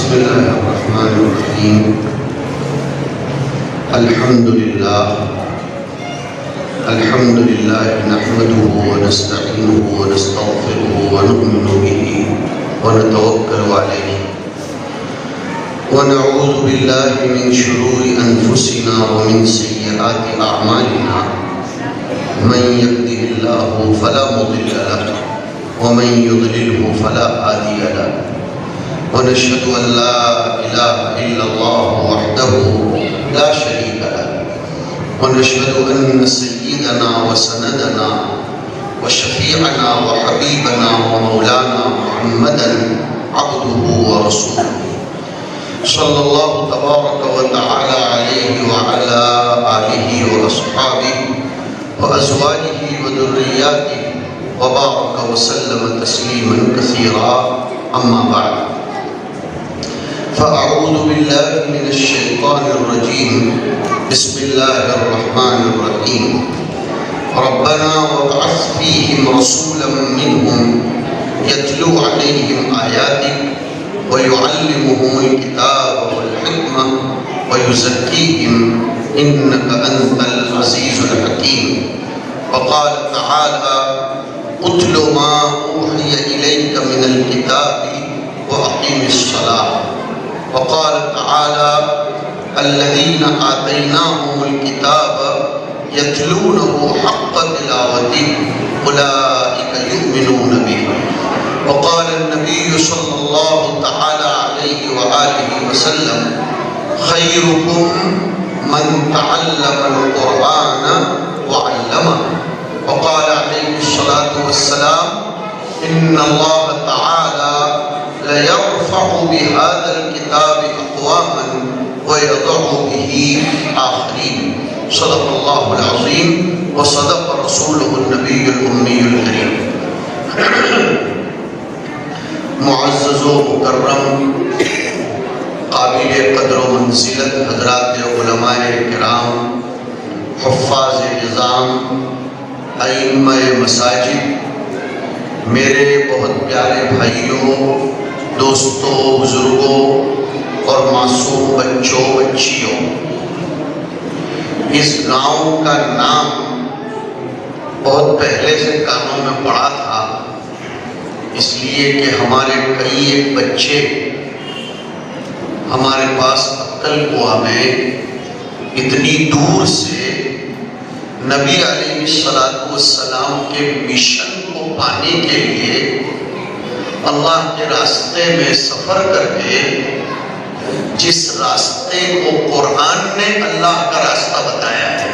بسم الله الرحمن الرحيم. الحمد لله نحمده ونستعينه ونستغفره ونؤمن به ونتوكل عليه ونعوذ بالله من شرور أنفسنا ومن سيئات أعمالنا. من يهده الله فلا مضل له ومن يضلله فلا هادي له، ونشهد أن لا إله إلا الله وحده لا شريك له، ونشهد أن سيدنا وسندنا وشفيعنا وحبيبنا ومولانا محمدا عبده ورسوله صلى الله تبارك وتعالى عليه وعلى آله وأصحابه وأزواجه وذرياته وبارك وسلم تسليما كثيرا. أما بعد، فأعوذ بالله من الشيطان الرجيم. بسم الله الرحمن الرحيم. ربنا وابعث فيهم رسولا منهم يتلو عليهم آياتك ويعلمهم الكتاب والحكمة ويزكيهم إنك أنت العزيز الحكيم. وقال تعالى: اتل ما أوحي إليك من الكتاب وأقم الصلاة. وقال تعالى: الذين آتيناهم الكتاب يتلونه حق تلاوته أولئك يؤمنون به. وقال النبي صلى الله تعالى عليه وآله وسلم: خيركم من تعلم القرآن وعلمه. وقال عليه الصلاة والسلام: إن الله تعالى ليرفع بهذا الكتاب أقواما ويضع به آخرين. صدق الله العظيم وصدق رسوله النبي الأمي الكريم. معزز و مکرم قابل قدر و منزلت حضرات علماء کرام، حفاظ نظام، ائمہ مساجد، میرے بہت پیارے بھائیوں، دوستوں، بزرگوں اور معصوم بچوں بچیوں، اس گاؤں کا نام بہت پہلے سے کانوں میں پڑا تھا، اس لیے کہ ہمارے کئی ایک بچے ہمارے پاس عقل کوا میں اتنی دور سے نبی علیہ السلام کے مشن کو پانے کے لیے اللہ کے راستے میں سفر کر کے، جس راستے کو قرآن نے اللہ کا راستہ بتایا ہے،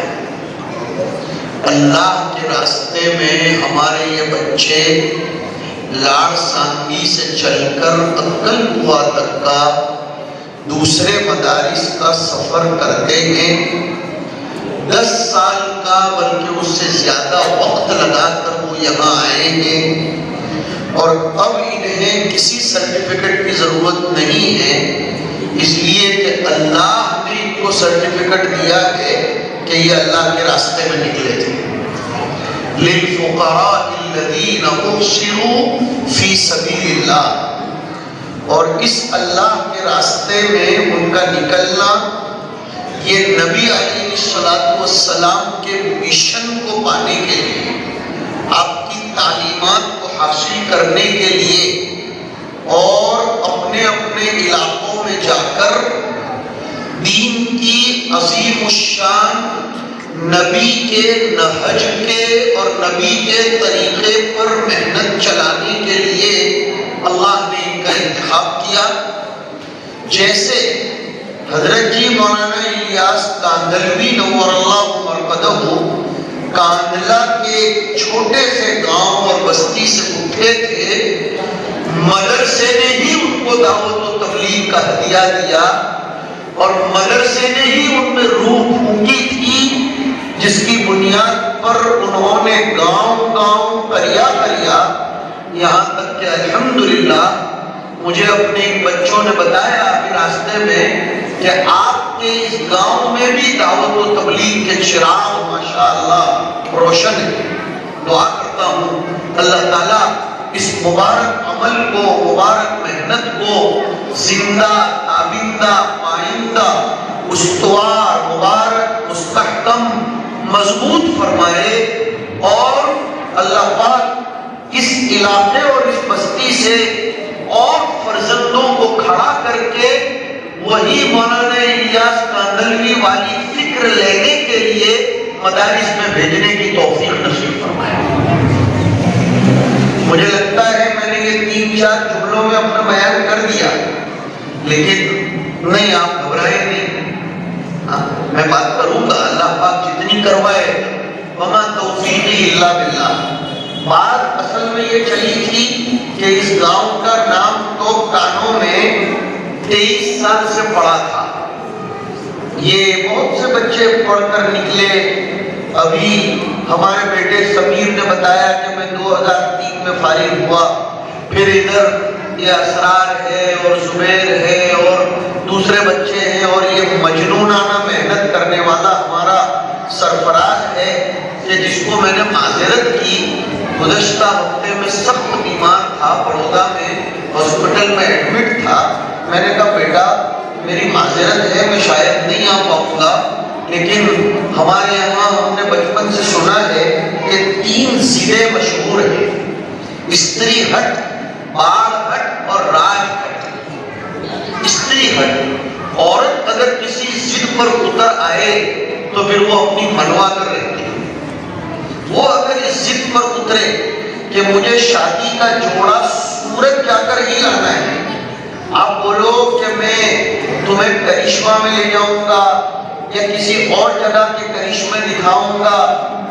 اللہ کے راستے میں ہمارے یہ بچے لاڑ سانگی سے چل کر عقل کوا تک کا دوسرے مدارس کا سفر کرتے ہیں. 10 سال کا بلکہ اس سے زیادہ وقت لگا کر وہ یہاں آئے ہیں، اور اب انہیں کسی سرٹیفکیٹ کی ضرورت نہیں ہے، اس لیے کہ اللہ نے ان کو سرٹیفکیٹ دیا ہے کہ یہ اللہ کے راستے میں نکلے تھے. للفقراء الذین احصروا فی سبیل اللہ. اور اس اللہ کے راستے میں ان کا نکلنا یہ نبی علیہ السلام کے مشن کو پانے کے لیے، آپ کی تعلیمات کو حاصل کرنے کے لیے، اور اپنے اپنے علاقوں میں جا کر دین کی عظیم الشان نبی کے نہج کے اور نبی کے طریقے پر محنت چلانے کے لیے اللہ نے ان کا انتخاب کیا. جیسے حضرت جی مولانا الیاس کاندھلوی نور اللہ مرقدہ کاندھلا کے چھوٹے سے گاؤں اور بستی سے اٹھے تھے، مدرسے نے ہی ان کو دعوت و تبلیغ کا ہدیہ دیا، اور مدرسے نے ہی ان میں روح پھونکی تھی، جس کی بنیاد پر انہوں نے گاؤں گاؤں کریا یہاں تک کہ الحمدللہ مجھے اپنے بچوں نے بتایا ابھی راستے میں کہ آپ کے اس گاؤں میں بھی دعوت و تبلیغ کے چراغ ماشاءاللہ روشن ہے. دعا کرتا ہوں اللہ تعالیٰ اس مبارک عمل کو، مبارک محنت کو زندہ، تابندہ، پائندہ، استوار، مبارک، مستحکم، مضبوط فرمائے، اور اللہ پاک اس علاقے اور اس بستی سے اور فرزندوں کو کھڑا کر کے وہی مولانا الیاس کاندھلوی والی فکر لینے کے لیے مدارس میں بھیجنے کی توفیق نصیب فرمائے۔ مجھے لگتا ہے میں نے یہ 3-4 جملوں میں اپنا بیان کر دیا، لیکن نہیں، آپ گھبرائیں نہیں، میں بات کروں گا، اللہ پاک جتنی کروائے، وما توفیقی الا باللہ۔ بات اصل میں یہ چلی تھی کہ اس گاؤں کا نام تو کانوں میں 23 سال سے پڑا تھا، یہ بہت سے بچے پڑھ کر نکلے۔ ابھی ہمارے بیٹے سمیر نے بتایا کہ میں 2003 میں فارغ ہوا، پھر ادھر یہ اسرار ہے اور زبیر ہے اور دوسرے بچے ہیں، اور یہ مجنونانہ محنت کرنے والا ہمارا سرفراز ہے کہ جس کو میں نے معذرت کی۔ گزشتہ ہفتے میں سخت بیمار تھا، بڑودہ میں ہاسپٹل میں ایڈمٹ تھا۔ میں نے کہا بیٹا میری معذرت ہے، میں شاید نہیں آ پاؤں گا، لیکن ہمارے یہاں ہم نے بچپن سے سنا ہے کہ 3 ضلع مشہور ہیں، استری ہٹ، باڑ ہٹ اور راج ہٹ۔ استری ہٹ، عورت اگر کسی ضد پر اتر آئے تو پھر وہ اپنی منوا کر رہتی ہے۔ وہ اگر اس ضد پر اترے کہ مجھے شادی کا جوڑا سورت جا کر ہی لانا ہے، آپ بولو کہ میں تمہیں کرشمہ میں لے جاؤں گا یا کسی اور جگہ کے کرشمے دکھاؤں گا،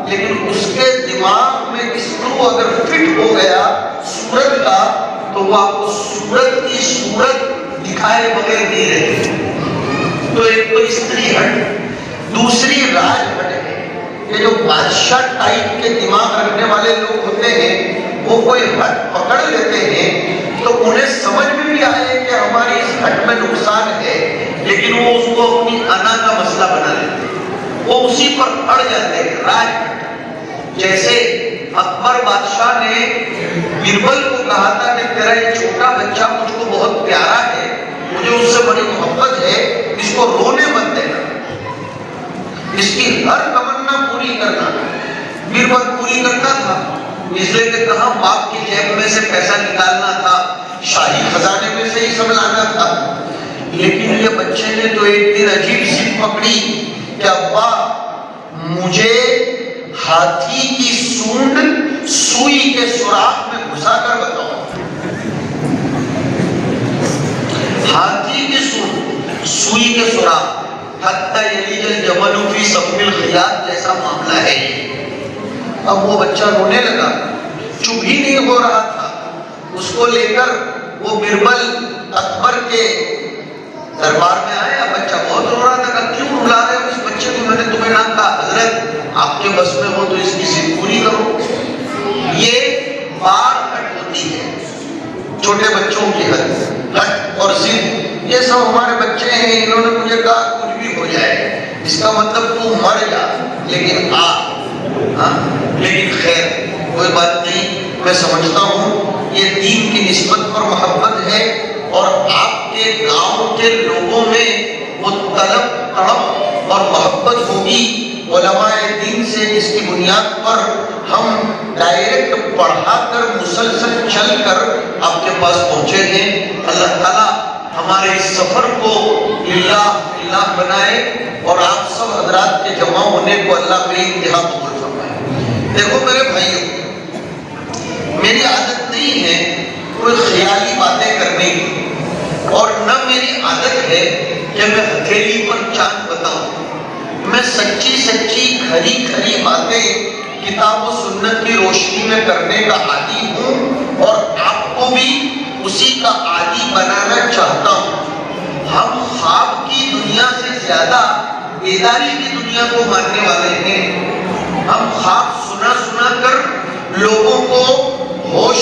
لیکن اس کے دماغ میں اسکرو اگر فٹ ہو گیا سورت کا تو وہ آپ کو سورت کی صورت دکھائے بغیر نہیں رہے۔ تو ایک تو استری ہٹ، دوسری راج ہٹ ہے۔ یہ جو بادشاہ ٹائپ کے دماغ رکھنے والے لوگ ہوتے ہیں وہ کوئی ہٹ پکڑ لیتے ہیں تو انہیں سمجھ میں بھی آئے کہ ہماری اس ہٹ میں نقصان ہے، لیکن وہ اس کو اپنی انا کا مسئلہ بنا لیتے ہیں، وہ اسی پر اڑ جاتے ہیں۔ راج ہٹ، جیسے اکبر بادشاہ نے بربل کو کہا تھا کہ تیرا یہ چھوٹا بچہ مجھ کو بہت پیارا ہے، مجھے اس سے بڑی محبت ہے، اس کو رونے مت دینا، اس کی ہر تمنا پوری کرنا۔ بربل پوری کرتا تھا، اس لیے کہ کہاں باپ کی جیب میں سے پیسہ نکالنا تھا، شاہی خزانے میں سے ہی سب لانا تھا۔ لیکن یہ بچے نے تو ایک دن عجیب سی پکڑی کہ ابا مجھے ہاتھی کی سونڈ سوئی کے سوراخ میں گھسا کر بتاؤ۔ ہاتھی کی سونڈ سوئی کے سوراخ، حتی یلیج الجمل فی سم الخیاط جیسا معاملہ ہے۔ اب وہ بچہ رونے لگا، چپ ہی نہیں ہو رہا تھا۔ اس کو لے کر وہ بربل اکبر کے دربار میں آیا، بچہ بہت رو رہا تھا، کیوں رلا رہے ہو اس بچے کو؟ میں نے تمہیں نہ کہا حضرت آپ کے بس میں ہو تو اس کی ضد پوری کرو۔ یہ باڑ ہٹ ہوتی ہے، چھوٹے بچوں کی ہٹ اور ضد۔ یہ سب ہمارے بچے ہیں، انہوں نے مجھے کہا کچھ بھی ہو جائے، اس کا مطلب تو مر جا لیکن آ، لیکن خیر کوئی بات نہیں۔ میں سمجھتا ہوں یہ دین کی نسبت پر محبت ہے، اور آپ کے گاؤں کے لوگوں میں وہ طلب تڑپ اور محبت ہوگی علماء دین سے، جس کی بنیاد پر ہم ڈائریکٹ پڑھا کر مسلسل چل کر آپ کے پاس پہنچے ہیں۔ اللہ تعالیٰ ہمارے اس سفر کو للہ بنائے، اور آپ سب حضرات کے جمع ہونے کو اللہ بے انتہا قبول فرمائے۔ دیکھو میرے بھائیوں، میری عادت نہیں ہے کوئی خیالی باتیں کرنے کی، اور نہ میری عادت ہے کہ میں ہتھیلی پر چاند بتاؤں۔ میں سچی سچی کھری کھری باتیں کتاب و سنت کی روشنی میں کرنے کا عادی ہوں، اور آپ کو بھی اسی کا عادی بنانا چاہتا ہوں۔ ہم خواب کی دنیا سے زیادہ بیداری کی دنیا کو ماننے والے ہیں۔ ہم خواب سنا کر لوگوں کو ہوش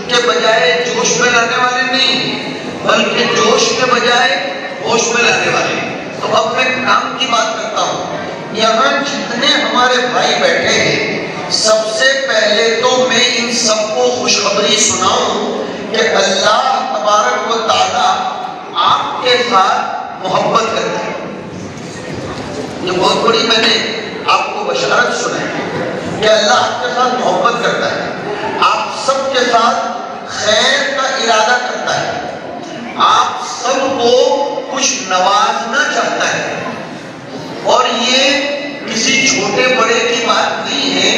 کے بجائے جوش میں لانے والے نہیں، بلکہ جوش کے بجائے ہوش میں لانے والے۔ تو اب میں کام کی بات کرتا ہوں۔ یہاں جتنے ہمارے بھائی بیٹھے ہیں، سب سے پہلے تو میں ان سب کو خوشخبری سناؤں کہ اللہ تبارک و تعالی ساتھ محبت کرتا ہے۔ یہ بہت بڑی میں نے آپ کو بشارت سنائی کہ اللہ آپ کے ساتھ محبت کرتا ہے، آپ سب کے ساتھ خیر کا ارادہ کرتا ہے، آپ سب کو کچھ نوازنا چاہتا ہے۔ اور یہ کسی چھوٹے بڑے کی بات نہیں ہے،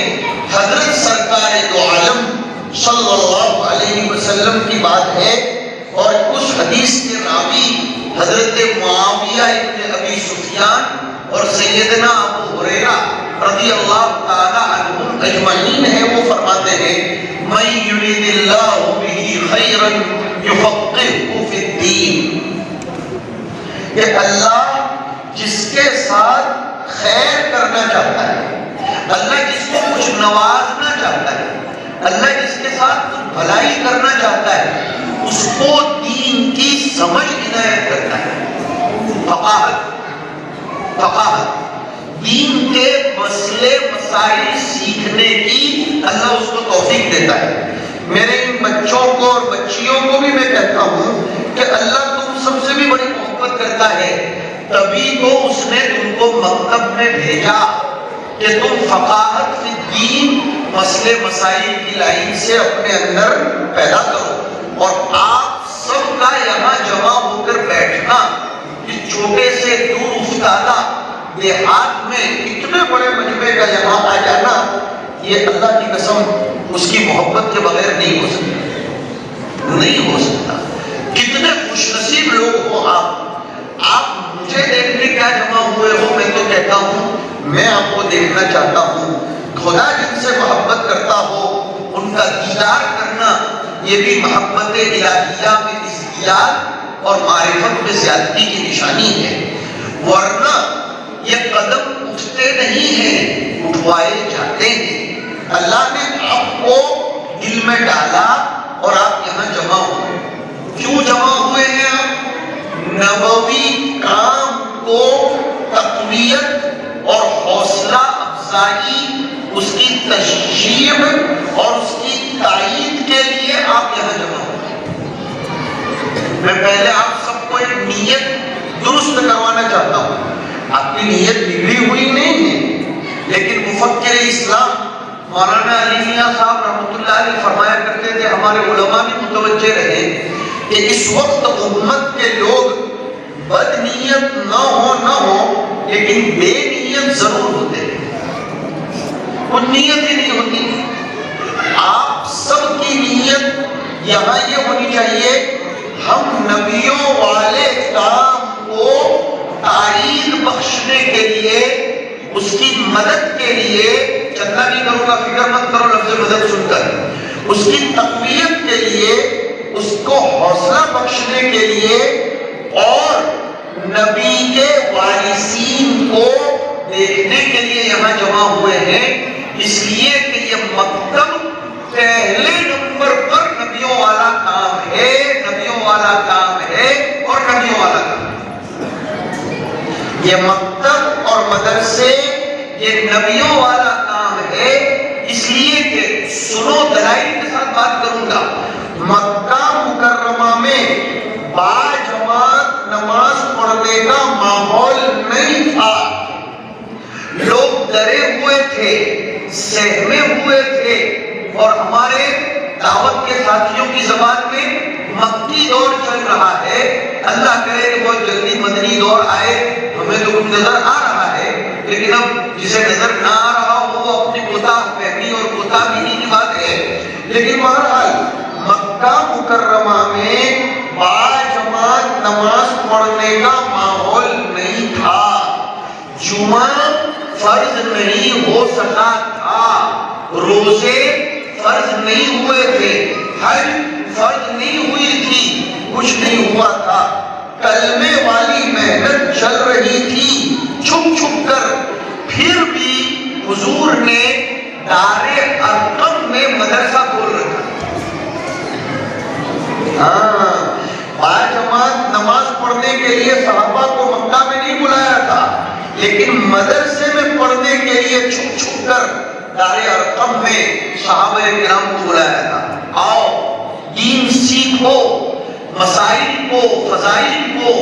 حضرت سرکار دو عالم صلی اللہ علیہ وسلم کی بات ہے۔ اور اس حدیث کے راوی حضرت معاویہ ابن ابی سفیان اور سیدنا ابو ہریرہ رضی اللہ تعالی عنہم اجمعین ہیں، وہ فرماتے ہیں من یرید اللہ بہ خیرا یفقہہ فی الدین، کہ اللہ جس کے ساتھ خیر کرنا چاہتا ہے، اللہ جس کو کچھ نوازنا چاہتا ہے، اللہ جس کے ساتھ کچھ بھلائی کرنا چاہتا ہے، اس کو دین کی سمجھ عنایت کرتا ہے۔ فقاہت دین کے مسئلے مسائل سیکھنے کی اللہ اس کو توفیق دیتا ہے۔ میرے ان بچوں کو اور بچیوں کو بھی میں کہتا ہوں کہ اللہ تم سب سے بھی بڑی محبت کرتا ہے، تبھی تو اس نے تم کو مکتب میں بھیجا کہ تم فقاہت فی الدین مسئلے مسائل کی لائن سے اپنے اندر پیدا کرو۔ اور آپ سب کا یہاں جمع ہو کر بیٹھنا، اس چھوٹے سے دور افتادہ دیہات میں اتنے بڑے مجمع کا یہاں آ جانا، یہ اللہ کی قسم اس کی محبت کے بغیر نہیں ہو سکتا، نہیں ہو سکتا۔ کتنے خوش نصیب لوگ ہو آپ مجھے دیکھنے کیا جمع ہوئے ہو، میں تو کہتا ہوں میں آپ کو دیکھنا چاہتا ہوں۔ خدا جن سے محبت کرتا ہو ان کا دیدار کرنا، یہ بھی محبت الہیہ میں ازدیاد اور معرفت میں زیادتی کی نشانی ہے، ورنہ یہ قدم اٹھتے نہیں ہیں، اٹھوائے جاتے ہیں۔ اللہ نے آپ کو دل میں ڈالا اور آپ یہاں جمع ہوئے۔ کیوں جمع ہوئے ہیں آپ؟ نبوی کام کو تقویت اور حوصلہ افزائی، اس کی تشجیع اور اس کی تائید کے لیے آپ یہاں جمع ہوئے۔ میں پہلے آپ سب کو ایک نیت درست کروانا چاہتا ہوں۔ آپ کی نیت بگڑی ہوئی نہیں ہے، لیکن مفکر اسلام مولانا علی میاں صاحب رحمۃ اللہ علیہ فرمایا کرتے تھے، ہمارے علماء بھی متوجہ رہے کہ اس وقت امت کے لوگ بد نیت نہ ہو لیکن بے نیت ضرور ہوتے ہیں، وہ نیت ہی نہیں ہوتی۔ آپ سب کی نیت یہاں یہ ہونی چاہیے، ہم نبیوں والے کام کو تائید بخشنے کے لیے، اس کی مدد کے لیے، چندہ نہیں کروں گا فکر مت کرو لفظ مدد سن کر، اس کی تقویت کے لیے، اس کو حوصلہ بخشنے کے لیے، اور نبی کے وارثین کو دیکھنے کے لیے یہاں جمع ہوئے ہیں۔ اس لیے کہ یہ مکتب پہلے نمبر پر نبیوں والا کام ہے، نبیوں والا کام ہے اور نبیوں والا کام ہے۔ یہ مکتب اور مدرسے یہ نبیوں والا کام ہے، اس لیے کہ سنو دلائل کے ساتھ بات کروں گا۔ مکہ مکرمہ میں باجماعت نماز پڑھنے کا ماحول نہیں تھا، لوگ ڈرے ہوئے تھے، سہمے ہوئے تھے، اور ہمارے دعوت کے ساتھیوں کی زبان میں مکی دور چل رہا ہے۔ اللہ کرے کہ بہت جلدی مدنی دور آئے، ہمیں تو کچھ نظر آ رہا ہے، لیکن اب جسے نظر نہ آ رہا ہو وہ اپنی کوتاہ فہمی اور کوتاہ بینی کی بات ہے۔ لیکن بہرحال مکہ مکرمہ میں باجماعت نماز پڑھنے کا ماحول نہیں تھا، جمعہ فرض نہیں ہو سکا تھا، روزے فرض نہیں ہوئے تھے، حج فرض نہیں ہوئی تھی، کچھ نہیں ہوا تھا، کلمے والی محنت چل رہی تھی چھپ چھپ کر، پھر بھی حضور نے دار ارقم میں مدرسہ کھول رکھا۔ باجماعت نماز پڑھنے کے لیے صحابہ کو مکہ میں نہیں بلایا تھا، لیکن مدرسے میں پڑھنے کے لیے چھپ چھپ کر دار ارقم میں صحابہ کرام کو بلایا تھا۔ آؤ دین سیکھو، مسائل کو، فضائل کو،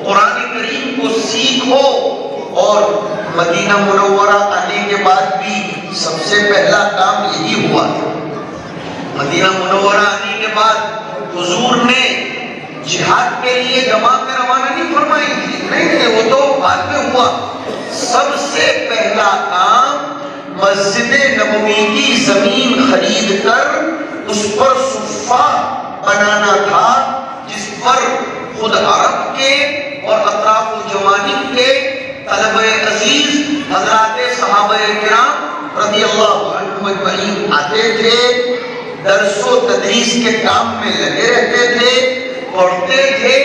قرآن کریم کو سیکھو. اور مدینہ منورہ آنے کے بعد بھی سب سے پہلا کام یہی ہوا تھا. مدینہ منورہ آنے کے بعد حضور نے جہاد کے لیے جماعت روانہ نہیں فرمائی تھی. نہیں، وہ تو بعد میں ہوا. سب سے پہلا کام مسجد نبوی کی زمین خرید کر اس پر صفہ بنانا تھا، جس پر خود عرب کے اور اطراف الجوانب کے طلبہ عزیز حضرات صحابہ کرام رضی اللہ عنہم اجمعین آتے تھے، درس و تدریس کے کام میں لگے رہتے تھے، پڑھتے تھے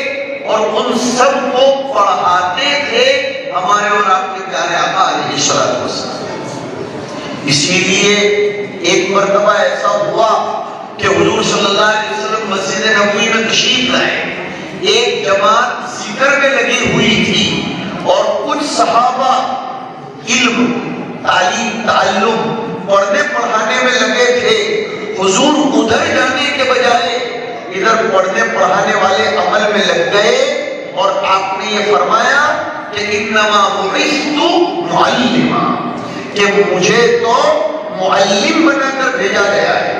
اور ان سب کو پڑھاتے تھے ہمارے اور آپ کے پیارے آقا علیہ السلام. اسی لیے ایک مرتبہ ایسا ہوا کہ حضور صلی اللہ علیہ وسلم مسجد نبوی میں تشریف لائے. ایک جماعت ذکر میں لگی ہوئی تھی اور کچھ صحابہ علم، تعلم، پڑھنے پڑھانے میں لگے تھے. حضور ادھر جانے کے بجائے ادھر پڑھنے پڑھانے والے عمل میں لگ گئے اور آپ نے یہ فرمایا کہ انما بعثت معلما، کہ مجھے تو معلم بنا کر بھیجا گیا ہے،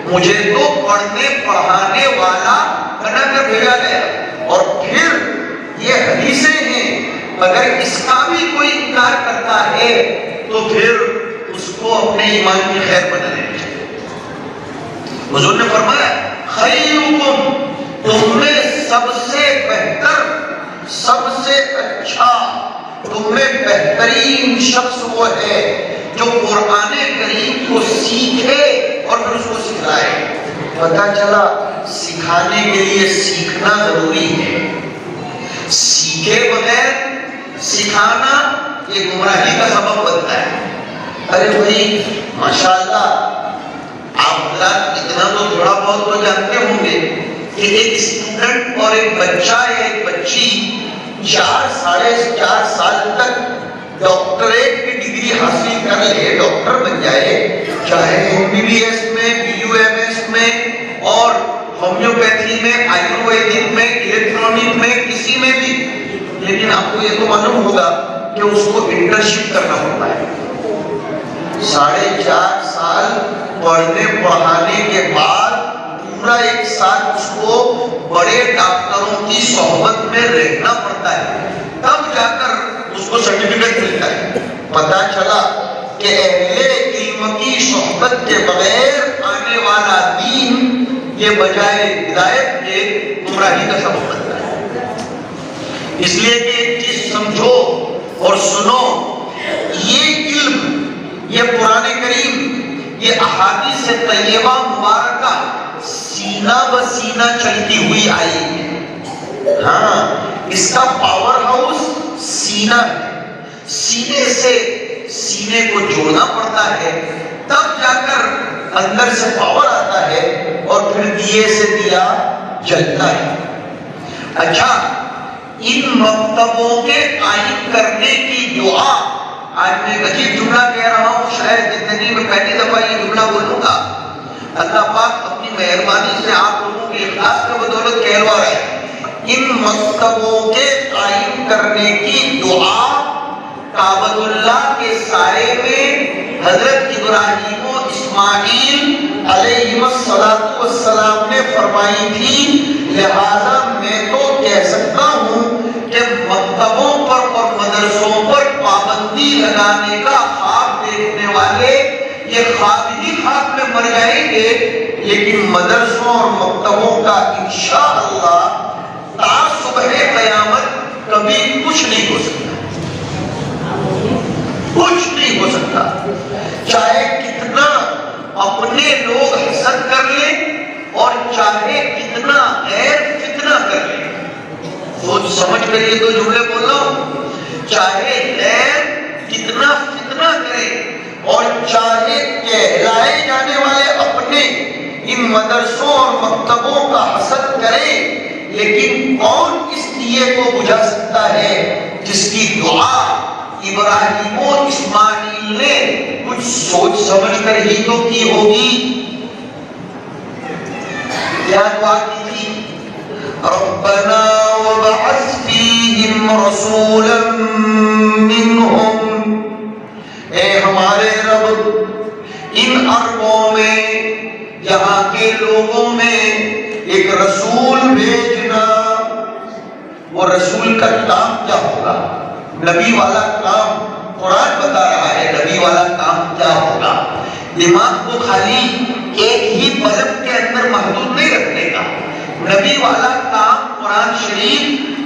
مجھے تو پڑھنے پڑھانے والا بنا کر بھیجا گیا. اور پھر یہ حدیثیں ہیں، اگر اس کا بھی کوئی انکار کرتا ہے تو پھر اس کو اپنے ایمان کی خیر بنا لینا چاہیے. حضور نے فرمایا خیرکم، تم میں سب سے بہتر، سب سے اچھا، تم میں بہترین شخص وہ ہے جو قرآن کریم کو سیکھے اور پھر اس کو سکھائے. پتہ چلا سکھانے کے لیے سیکھنا ضروری ہے. سیکھے بغیر سکھانا یہ گمراہی کا سبب بنتا ہے. ارے بھائی ماشاءاللہ آپ حضرات اتنا تو تھوڑا بہت تو جانتے ہوں گے کہ ایک اسٹوڈنٹ اور ایک بچہ یا ایک بچی 4-4.5 سال تک ڈاکٹریٹ کی ڈگری حاصل کر لے، ڈاکٹر بن جائے، چاہے MBBS میں، BUMS میں اور ہومیوپیتھی میں، آیورویدک میں، الیکٹرانک میں، کسی میں بھی. لیکن آپ کو یہ تو معلوم ہوگا کہ اس کو انٹرنشپ کرنا ہوتا ہے. 4.5 سال پڑھنے پڑھانے کے بعد پورا 1 سال اس کو بڑے ڈاکٹروں کی صحبت میں رہنا پڑتا ہے، تب جا کر اس کو سرٹیفکیٹ ملتا ہے. پتہ چلا کہ اہل علم کی صحبت کے بغیر آنے والا دین یہ بجائے ہدایت کے گمراہی کا سبب بنتا ہے. اس لیے کہ ایک چیز سمجھو اور سنو، یہ علم، یہ قرآن کریم، یہ احادیث طیبہ مبارکہ سینہ بسینہ چلتی ہوئی آئی ہے. ہاں، اس کا پاور ہاؤس سینہ ہے. سینے سے سینے کو جوڑنا پڑتا ہے، تب جا کر اندر سے پاور آتا ہے اور پھر دیے سے دیا جلتا ہے. اچھا، ان مکتبوں کے قائم کرنے کی دعا، آج میں ایک عجیب جملہ کہہ رہا ہوں، شاید زندگی میں پہلی دفعہ یہ جملہ بولوں گا. اللہ پاک اپنی مہربانی سے آپ لوگوں کے اخلاص کی بدولت کہلوا رہے ہیں. ان مکتبوں کے قائم کرنے کی دعا کعبۃ اللہ کے سائے میں حضرت ابراہیم و اسماعیل علیہ السلام نے فرمائی تھی. لہذا میں تو کہہ سکتا ہوں کہ مکتبوں پر اور مدرسوں پر پابندی لگانے کا خواب دیکھنے والے یہ خواب ہی خواب میں مر جائیں گے، لیکن مدرسوں اور مکتبوں کا انشاءاللہ تا صبح قیامت کبھی کچھ نہیں ہو سکتا. کچھ نہیں ہو سکتا، چاہے کتنا اپنے لوگ حسد کر لیں اور چاہے کتنا غیر فتنہ کر لیں. سوچ سمجھ کر یہ دو جملے بول رہا ہوں. چاہے غیر کتنا فتنہ کرے اور چاہے کہلائے جانے والے اپنے ان مدرسوں اور مکتبوں کا حسد کرے، لیکن کون اس دیے کو بجھا سکتا ہے جس کی دعا ابراہیم و اسماعیل نے کچھ سوچ سمجھ کر ہی تو کی ہوگی. کیا دعا کی تھی؟ ربنا وبعث فیہم رسولا منهم، اے ہمارے رب ان عربوں میں، یہاں کے لوگوں میں ایک رسول بھیجنا۔ وہ رسول کا کام کیا ہوگا؟ نبی والا کام قرآن بتا رہا ہے، نبی والا کام کیا ہوگا۔ دماغ کو خالی ایک ہی بلب کے اندر محدود نہیں رکھنے کا۔ نبی والا کام قرآن شریف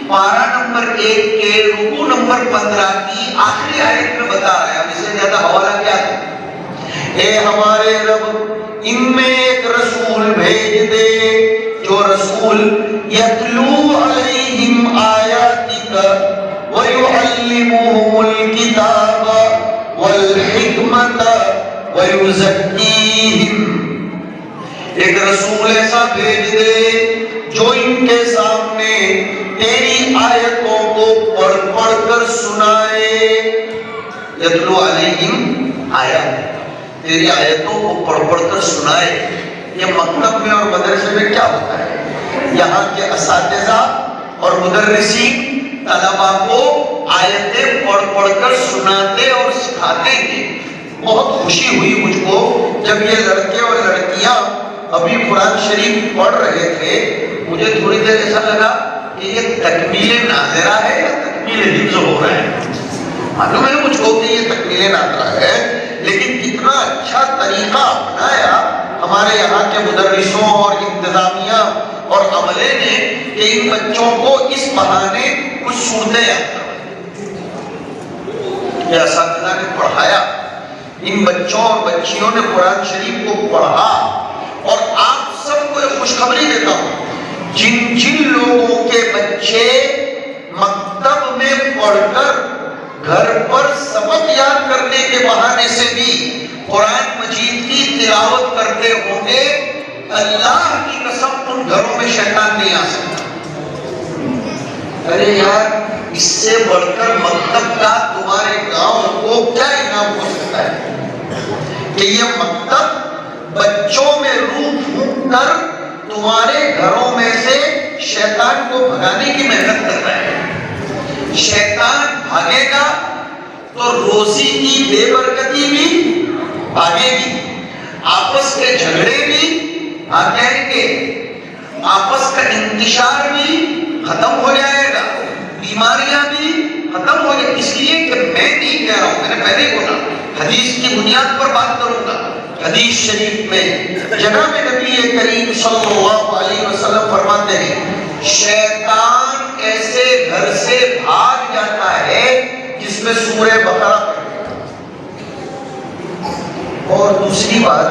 پارہ نمبر 1 کے رکوع نمبر 15 کی آخری آیت میں بتا رہا ہے۔ اب اس سے زیادہ حوالہ کیا ہے؟ اے ہمارے رب ان میں ایک رسول بھیج دے، جو رسول یتلو علیہم آیاتک ویعلمہم الکتاب والحکمت ویزکیہم، ایک رسول ایسا بھیج دے جو ان کے سامنے تیری آیتوں کو پڑھ پڑھ کر سنائے۔ یتلو علیہم آیات، تیری آیتوں کو پڑھ پڑھ کر سنائے۔ یہ مکتب میں اور مدرسے میں کیا ہوتا ہے؟ یہاں کے اساتذہ اور مدرسین طلباء کو آیتیں پڑھ پڑھ کر سناتے اور سکھاتے ہیں۔ بہت خوشی ہوئی مجھ کو جب یہ لڑکے اور لڑکیاں ابھی قرآن شریف پڑھ رہے تھے۔ مجھے تھوڑی دیر ایسا لگا کہ یہ تکمیل ناظرہ ہے یا تکمیل حفظ ہو رہا ہے۔ معلوم ہے مجھ کو کہ یہ تکمیل ناظرہ ہے، لیکن کتنا اچھا طریقہ اپنایا ہمارے یہاں کے مدرسوں اور انتظامیہ اور عملے نے کہ ان بچوں کو اس بہانے کچھ صورتیں یاد کروائی۔ یہ اساتذہ نے پڑھایا، ان بچوں اور بچیوں نے قرآن شریف کو پڑھا۔ اور آپ سب کو ایک خوشخبری دیتا ہوں، جن جن لوگوں کے بچے مکتب میں پڑھ کر گھر پر سبق یاد کرنے کے بہانے سے بھی قرآن مجید کی تلاوت کرتے ہوں گے، اللہ کی قسم ان گھروں میں شیطان نہیں آ سکتا۔ ارے یار، اس سے بڑھ کر مکتب کا تمہارے گاؤں کو کیا انعام ہو سکتا ہے کہ یہ مکتب بچوں میں روح پھونک کر تمہارے گھروں میں سے شیطان کو بھگانے کی محنت کرتا ہے۔ شیطان بھاگے گا تو روزی کی بے برکتی بھی بھاگے گی، آپس کے جھگڑے بھی بھاگ جائیں گے، آپس کا انتشار بھی ختم ہو جائے گا، بیماریاں بھی ختم ہو جائے۔ اس لیے کہ میں نہیں کہہ رہا ہوں، میں نے پہلے ہی بولا، حدیث کی بنیاد پر بات کروں گا۔ حدیث شریف میں جناب نبی کریم صلی اللہ علیہ وسلم فرماتے ہیں، شیطان ایسے گھر سے بھاگ جاتا ہے جس میں سورہ بقرہ پڑھے۔ اور دوسری بات،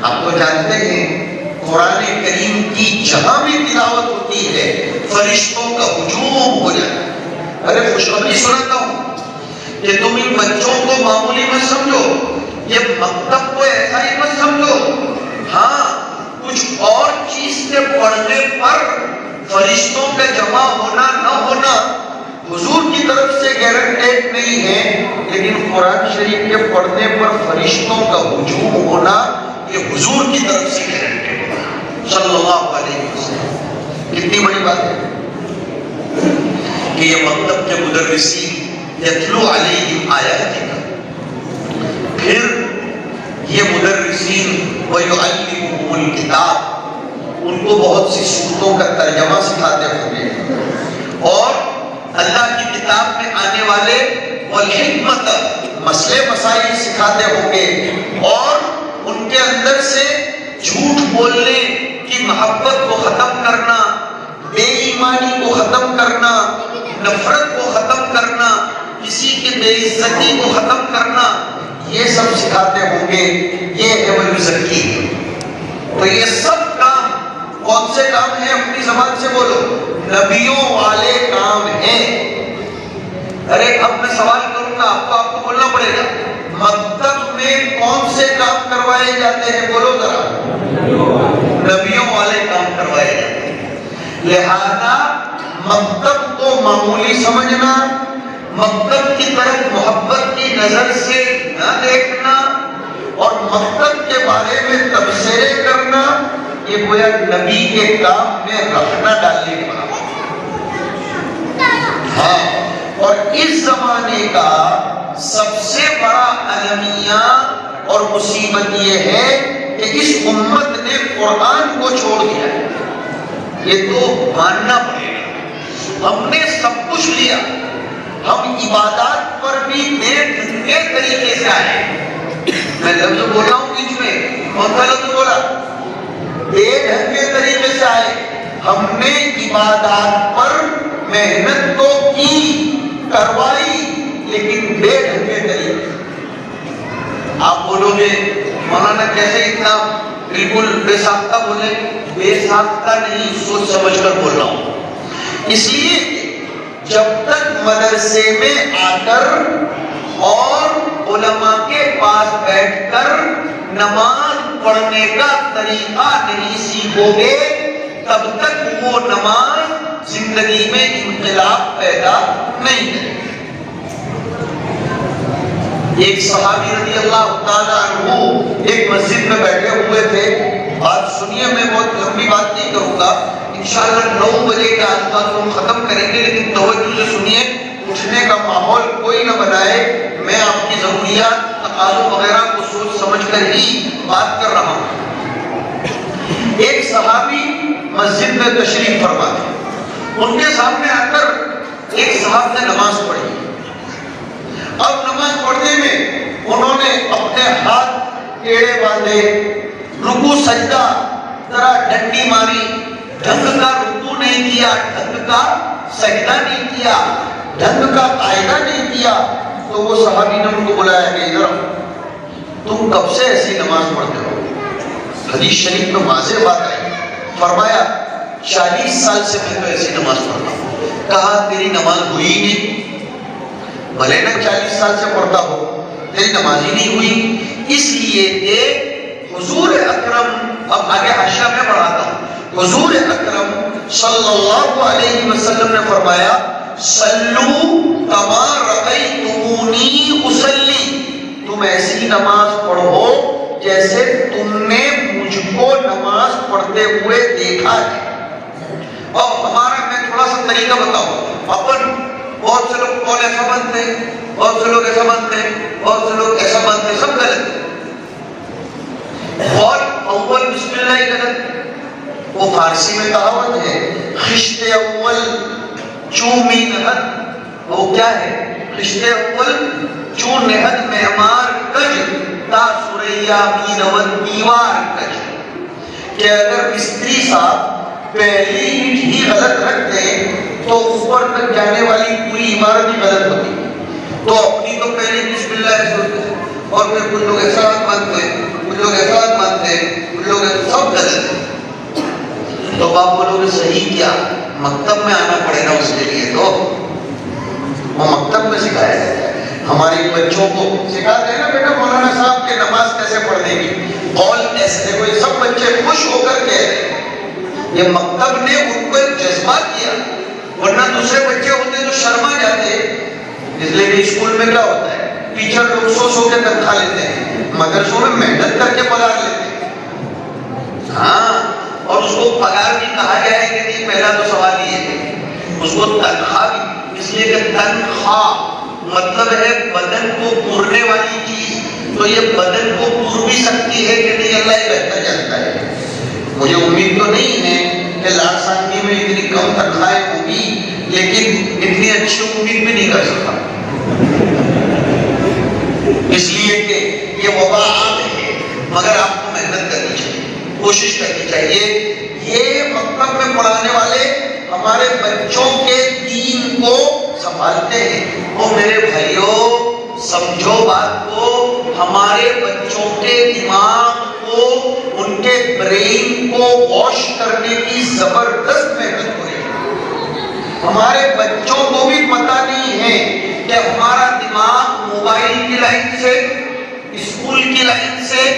آپ تو جانتے ہیں قرآن کریم کی جہاں بھی تلاوت ہوتی ہے فرشتوں کا ہجوم ہو جاتا ہے۔ ارے خوشخبری سناتا ہوں کہ تم ان بچوں کو معمولی مت سمجھو، یہ مکتب کو ایسا ہی مت سمجھو۔ ہاں، کچھ اور چیز کے پڑھنے پر فرشتوں کا جمع ہونا نہ ہونا حضور کی طرف سے گارنٹیڈ نہیں ہے، لیکن قرآن شریف کے پڑھنے پر فرشتوں کا ہجوم ہونا یہ حضور کی طرف سے گارنٹیڈ ہے صلی اللہ علیہ وسلم۔ کتنی بڑی بات ہے کہ یہ مکتب کے مدرسین یتلو علیہم آیاتک، پھر یہ مدرسین ویعلمہم الکتاب، ان کو بہت سی سورتوں کا ترجمہ سکھاتے ہوں گے، اور اللہ کی کتاب میں آنے والے والحکمت، مسئلے مسائل سکھاتے ہوں گے، اور ان کے اندر سے جھوٹ بولنے کی محبت کو ختم کرنا، بے ایمانی کو ختم کرنا، نفرت کو ختم کرنا، کسی کی بے عزتی کو ختم کرنا، یہ سب سکھاتے ہوں گے۔ یہ ہے ویزکی۔ تو یہ سب کام کون سے کام ہیں؟ اپنی زبان سے بولو، نبیوں والے کام ہیں۔ ارے اب میں سوال کروں گا، آپ کو بولنا پڑے گا، مکتب میں کون سے کام کروائے جاتے ہیں؟ بولو ذرا، نبیوں والے کام کروائے جاتے ہیں۔ لہذا مکتب کو معمولی سمجھنا، مکتب کی طرف محبت کی نظر سے نہ دیکھنا، اور مکتب کے بارے میں تبصرے کرنا، یہ گویا نبی کے کام میں رکھنا ڈالنے کے برابر۔ ہاں، زمانے کا سب سے بڑا المیہ اور مصیبت یہ ہے کہ اس امت نے قرآن کو چھوڑ دیا ہے. یہ تو ماننا پڑے گا. ہم نے سب کچھ لیا. ہم عبادات پر بھی بے ڈھنگے طریقے سے آئے. میں لفظ بولا ہوں بیچ میں, کون سا لفظ بولا؟ بے ڈھنگے طریقے سے آئے. ہم نے عبادات پر محنت تو کی, کروائی, لیکن بے ڈھنگے طریقے. آپ بولو گے مولانا کیسے اتنا بالکل بے ساختہ بولے؟ بے ساختہ نہیں, سوچ سمجھ کر بول رہا ہوں. اس لیے جب تک مدرسے میں آ کر اور علماء کے پاس بیٹھ کر نماز پڑھنے کا طریقہ نہیں سیکھو گے, تب تک وہ نماز زندگی میں انقلاب پیدا نہیں کرے. ایک صحابی رضی اللہ تعالیٰ عنہ ایک مسجد میں بیٹھے ہوئے تھے. بات سنیے, میں بہت لمبی بات نہیں کروں گا, انشاءاللہ 9 بجے کے آس پاس ہم ختم کریں گے, لیکن توجہ سے سنیے, اٹھنے کا ماحول کوئی نہ بنائے. میں آپ کی ضروریات, تقاضوں وغیرہ کو سوچ سمجھ کر ہی بات کر رہا ہوں. ایک صحابی مسجد میں تشریف فرما تھے. ان کے سامنے آ کر ایک صاحب نے نماز پڑھی. اب نماز پڑھنے میں انہوں نے اپنے ہاتھ ٹیڑے باندھے, رکوع سجدہ ذرا ڈنڈی ماری, ڈھنگ کا رکوع نہیں کیا, ڈھنگ کا سجدہ نہیں کیا, ڈھنگ کا قاعدہ نہیں کیا. تو وہ صحابی نے ان کو بلایا کہ ادھر تم کب سے ایسی نماز پڑھتے ہو؟ حدیث شریف میں واضح بات آئی. فرمایا 40 سال سے میں تو ایسی نماز پڑھتا ہوں. کہا تیری نماز ہوئی نہیں. بھلے نہ 40 سال سے پڑھتا ہو, تیری نماز ہی نہیں ہوئی. اس لیے کہ حضور اکرم, اب آگے حاشیہ میں بڑھاتا ہوں, حضور اکرم صلی اللہ علیہ وسلم نے فرمایا صلو کما رأیتمونی اصلی, تم ایسی نماز پڑھو جیسے تم نے مجھ کو نماز پڑھتے ہوئے دیکھا ہے. اور ہمارا میں تھوڑا سا طریقہ بتاؤں. اپن بہت سے لوگ قول ایسا بنتے ہیں, بہت سے لوگ ایسا بنتے ہیں, بہت سے لوگ ایسا بنتے ہیں, سب غلط ہے. قول اول بسم اللہ ہی غلط. وہ فارسی میں کہاوت ہے, خشت اول چومی نہد, وہ کیا ہے؟ خشت اول چو نہد معمار کج, تا سریا می نود دیوار کج. کہ اگر مستری صاحب پہلی اینٹ ہی غلط رکھ دیں تو اوپر تک جانے والی پوری عمارت ہی غلط ہوتی. تو اپنی تو پہلی بسم اللہ ایسے ہوتے ہیں, اور پھر کچھ لوگ ایسا مانتے ہیں, کچھ لوگ ایسا مانتے ہیں, کچھ لوگ سب غلط ہیں. تو آپ بولو گے صحیح کیا؟ مکتب میں آنا پڑے گا اس کے لیے. تو وہ مکتب میں سکھایا جاتا ہے. ہمارے بچوں کو سکھاتے ہیں نا, بیٹا مولانا صاحب کے نماز کیسے پڑھنے کی, قول ایسے. دیکھو یہ سب بچے خوش ہو کر کہہ رہے ہیں, یہ مکتب نے ان کو ایک جذبہ کیا. ورنہ دوسرے بچے ہوتے تو شرما جاتے. اس لیے کہ اسکول میں کیا ہوتا ہے, ٹیچر لوگ سو کے تنخواہ لیتے ہیں, مدرسوں میں محنت کر کے پگار لیتے ہیں. ہاں, اور اس کو پگار بھی کہا جائے کہ نہیں, پہلا تو سوال یہ ہے, اس کو تنخواہ بھی. اس لیے کہ تنخواہ مطلب ہے بدن کو پورنے والی چیز. تو یہ بدن کو پور بھی سکتی ہے کہ نہیں, اللہ ہی بہتر جانتا ہے. مجھے امید تو نہیں ہے کہ لاٹ سانگی میں اتنی کم تنخواہیں ہوگی, لیکن اتنی اچھی امید بھی نہیں کر سکتا. اس لیے کہ یہ وبا عام ہے, مگر آپ کو محنت کرنی چاہیے, کوشش کرنی چاہیے. یہ مکتب میں پڑھانے والے ہمارے بچوں کے دین کو سنبھالتے ہیں. اور میرے بھائیوں سمجھو بات کو, ہمارے بچوں کے دماغ کو, ان کے برین کو واش کرنے کی زبردست محنت ہو رہی ہے. ہمارے بچوں کو بھی پتہ نہیں ہے کہ ہمارا دماغ موبائل کی لائن سے, اسکول کی لائن سے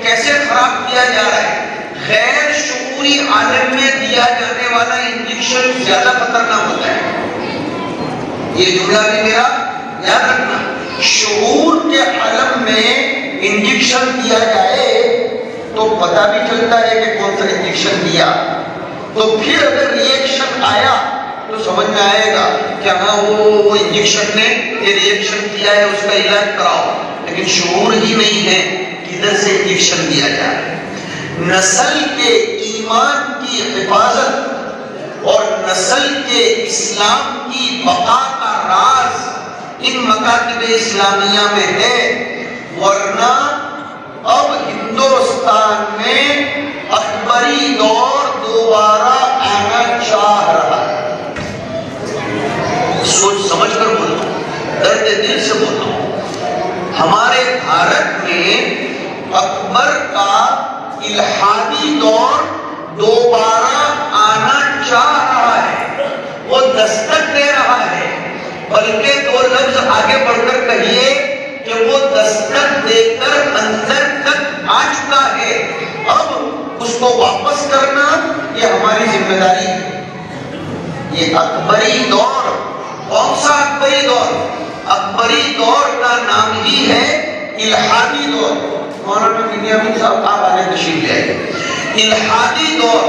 کیسے خراب کیا جا رہا ہے. غیر شعوری عالم میں دیا جانے والا انجیکشن زیادہ خطرناک ہوتا ہے. یہ جملہ بھی میرا یاد رکھنا. شعور کے عالم میں انجیکشن دیا جائے تو پتہ بھی چلتا ہے کہ کون سا انجیکشن دیا. تو پھر اگر ری ایکشن آیا تو سمجھ میں آئے گا کہ کہ ہاں وہ انجیکشن نے یہ ریئیکشن کیا ہے اس کا علاج کراؤ، لیکن شعور ہی نہیں ہے کدھر سے انجیکشن دیا جائے۔ نسل کے ایمان کی حفاظت اور نسل کے اسلام کی بقا کا راز ان مکاتب اسلامیہ میں ہے، ورنہ اب ہندوستان میں اکبری دور دوبارہ آنا چاہ رہا ہے۔ سوچ سمجھ کر بولتا ہوں، درد دل سے بولتا ہوں۔ ہمارے بھارت میں اکبر کا الہادی دور دوبارہ آنا چاہ رہا ہے، وہ دستک دے رہا ہے، بلکہ دو لفظ آگے بڑھ کر کہیے کہ وہ دستک دے کر اندر تک آ چکا ہے۔ اب اس کو واپس کرنا یہ ہماری ذمہ داری ہے۔ یہ اکبری دور، کون سا اکبری دور؟ اکبری دور کا نام ہی ہے الہادی دور۔ مولانا بنیامین صاحب آپ آنے تشریف لے آئے۔ الہادی دور،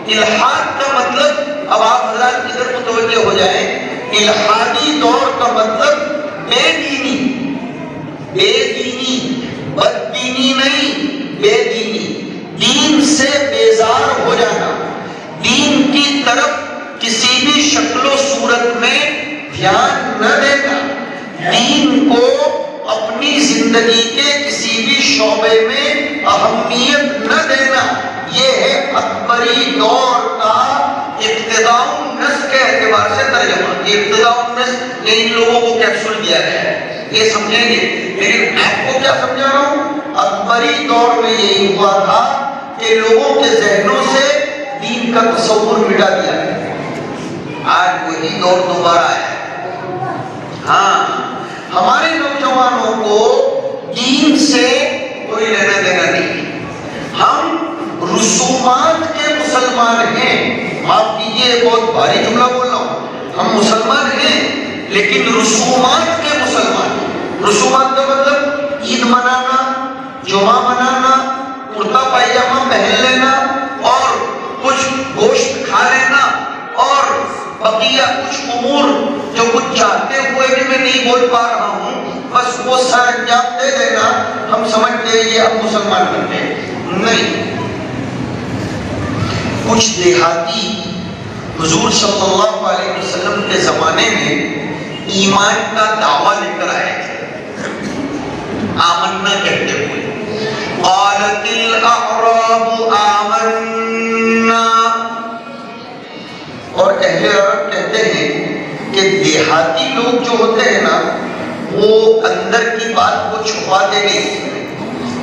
الہاد کا مطلب، اب آپ حضرات ادھر متوجہ ہو جائیں، الہادی دور کا مطلب بے دینی، بے دینی، بددینی نہیں، بے دینی، دین سے بیزار ہو جانا، دین کی طرف کسی بھی شکل و صورت میں دھیان نہ دینا، دین کو اپنی زندگی کے کسی بھی شعبے میں اہمیت نہ دینا، یہ ہے اکبری دور کا ابتداء النص کے اعتبار سے ترجمہ۔ یہ ابتداء النص یہ ان لوگوں کو کیپسول دیا گیا ہے، یہ سمجھیں گے، لیکن آپ کو کیا سمجھا رہا ہوں؟ اکبری دور میں یہی ہوا تھا کہ لوگوں کے ذہنوں سے دین کا تصور مٹا دیا گیا۔ آج وہی دور دوبارہ آیا ہے۔ ہاں، ہمارے نوجوانوں کو دین سے کوئی لینا دینا نہیں۔ ہم رسومات کے مسلمان ہیں، معاف کیجیے بہت بھاری جملہ بول رہا ہوں، ہم مسلمان ہیں لیکن رسومات کے مسلمان ہیں۔ رسومات کا مطلب عید منانا، جمعہ منانا، کرتا پائجامہ پہن لینا اور کچھ گوشت کھا لینا اور بقیہ کچھ امور جو کچھ چاہتے ہوئے بھی میں نہیں بول پا رہا ہوں، بس وہ سر انجام دے دینا، ہم سمجھتے ہیں یہ ہم مسلمان بنتے ہیں۔ نہیں، کچھ دیہاتی حضور صلی اللہ علیہ وسلم کے زمانے میں ایمان کا دعویٰ لے کر آئے تھے، آمنا کہتے ہوئے، قالت الاعراب آمنا، اور اہل عرب کہتے ہیں کہ دیہاتی لوگ جو ہوتے ہیں نا وہ اندر کی بات کو چھپاتے نہیں،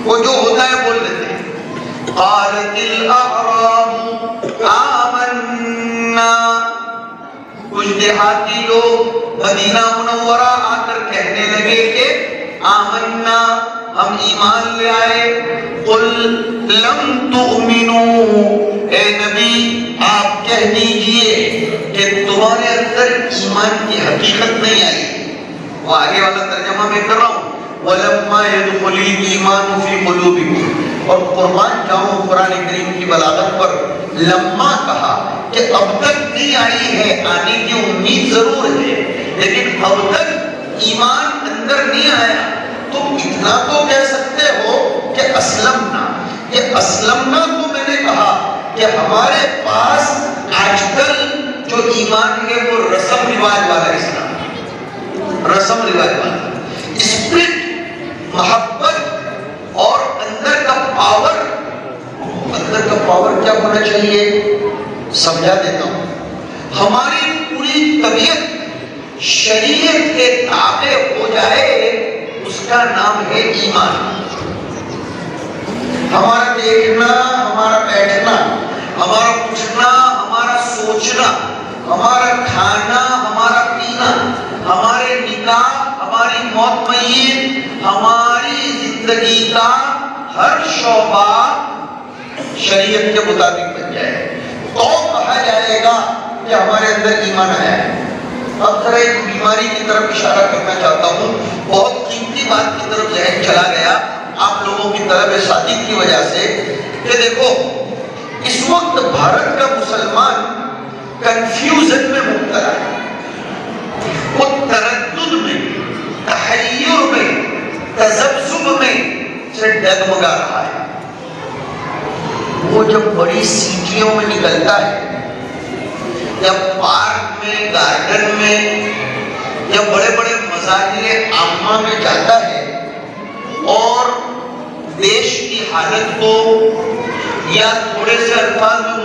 وہ جو ہوتا ہے بول دیتے ہیں۔ قالت الاعراب آمنا، کچھ دیہاتی لوگ مدینہ منورہ آ کر کہنے لگے کہ آمنا، ہم ایمان لے آئے۔ قل لم تؤمنوا، اے نبی آپ کہہ دیجئے کہ تمہارے اندر ایمان کی حقیقت نہیں آئی۔ وہ آگے والا ترجمہ میں کر رہا ہوں، وَلَمَّا يَدْخُلِ الْإِيمَانُ فِي قُلُوبِكُمْ، اور قربان جاؤں قرآن کریم کی بلاغت پر لمّا کہا کہ اب تک نہیں آئی ہے، آنے کی امید ضرور ہے لیکن اب تک ایمان اندر نہیں آیا۔ تم اتنا تو کہہ سکتے ہو کہ اسلمنا، یہ اسلمنا تو میں نے کہا کہ ہمارے پاس آج کل جو ایمان ہے وہ رسم رواج والا اسلام، رسم رواج والا، اسپرٹ، محبت اور اندر کا پاور۔ اندر کا پاور کیا ہونا چاہیے سمجھا دیتا ہوں۔ ہماری پوری طبیعت شریعت کے تابع ہو جائے، اس کا نام ہے ایمان۔ ہمارا دیکھنا، ہمارا بیٹھنا، ہمارا اٹھنا، ہمارا سوچنا، ہمارا کھانا، ہمارا پینا، ہمارے نکاح، ہماری موت میت، ہماری زندگی کا ہر شعبہ شریعت کے مطابق بن جائے تو کہا جائے گا کہ ہمارے اندر ایمان آیا ہے۔ اب ذرا ایک بیماری کی طرف اشارہ کرنا چاہتا ہوں، بہت قیمتی بات کی طرف ذہن چلا گیا آپ لوگوں کی طرف صادق کی وجہ سے، کہ دیکھو اس وقت بھارت کا مسلمان کنفیوژن میں مبتلا ہے۔ وہ جب بڑی سٹیوں میں نکلتا ہے یا پارک میں، گارڈن میں یا بڑے بڑے مظاہر عامہ میں جاتا ہے اور دیش کی حالت کو یا تھوڑے سے الفاظ میں